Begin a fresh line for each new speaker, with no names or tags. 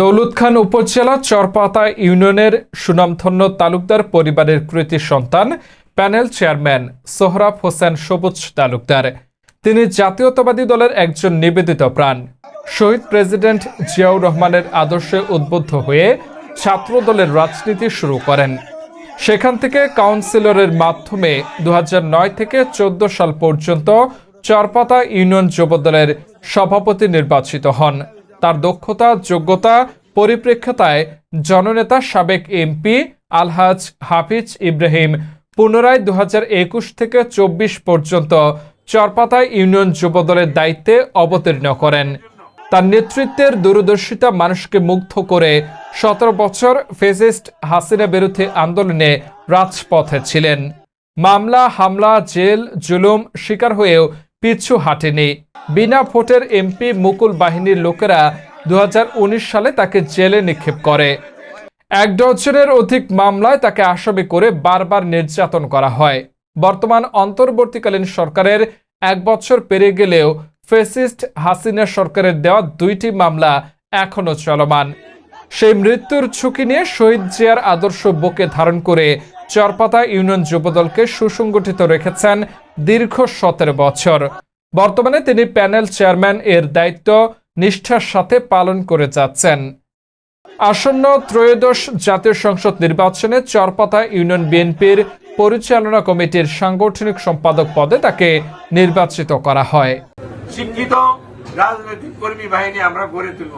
দৌলত খান উপজেলা চরপাতা ইউনিয়নের সুনামধন্য তালুকদার পরিবারের কৃতি সন্তান প্যানেল চেয়ারম্যান সোহরাব হোসেন সবুজ তালুকদার। তিনি জাতীয়তাবাদী দলের একজন নিবেদিত প্রাণ। শহীদ প্রেসিডেন্ট জিয়াউর রহমানের আদর্শে উদ্বুদ্ধ হয়ে ছাত্র দলের রাজনীতি শুরু করেন। সেখান থেকে কাউন্সিলরের মাধ্যমে 2009 থেকে 14 সাল পর্যন্ত চরপাতা ইউনিয়ন যুবদলের সভাপতি নির্বাচিত হন। তার দক্ষতা যোগ্যতা পরিপ্রেক্ষিতে জননেতা সাবেক এমপি আলহাজ হাফিজ ইব্রাহিম পুনরায় 2021 থেকে 24 পর্যন্ত চরপাতা ইউনিয়ন যুবদলের দায়িত্বে অবতীর্ণ করেন। তার নেতৃত্বের দূরদর্শিতা মানুষকে মুগ্ধ করে 17 বছর ফ্যাসিস্ট হাসিনা বিরোধী আন্দোলনে রাজপথে ছিলেন। মামলা, হামলা, জেল, জুলুম শিকার হয়েও পিছু হাঁটেনি। বিনা ভোটের এমপি মুকুল বাহিনীর লোকেরা 2019 সালে তাকে জেলে নিক্ষেপ করে। 1 ডজনের অধিক মামলায় তাকে আসামি করে বারবার নির্যাতন করা হয়। বর্তমান অন্তর্বর্তীকালীন সরকারের 1 বছর পেরিয়ে গেলেও ফ্যাসিস্ট হাসিনা সরকারের দেওয়া 2টি মামলা এখনো চলমান। সেই মৃত্যুর ঝুঁকি নিয়ে শহীদ জিয়ার আদর্শ বুকে ধারণ করে চরপাতা ইউনিয়ন যুবদলকে সুসংগঠিত রেখেছেন দীর্ঘ 17 বছর। বর্তমানে তিনি প্যানেল চেয়ারম্যান এর দায়িত্ব নিষ্ঠার সাথে পালন করে যাচ্ছেন। আসন্ন ত্রয়োদশ জাতীয় সংসদ নির্বাচনে চরপাতা ইউনিয়ন বিএনপির পরিচালনা কমিটির সাংগঠনিক সম্পাদক পদে তাকে নির্বাচিত করা হয়।
শিক্ষিত রাজনৈতিক কর্মী বাহিনী আমরা গড়ে তুলব।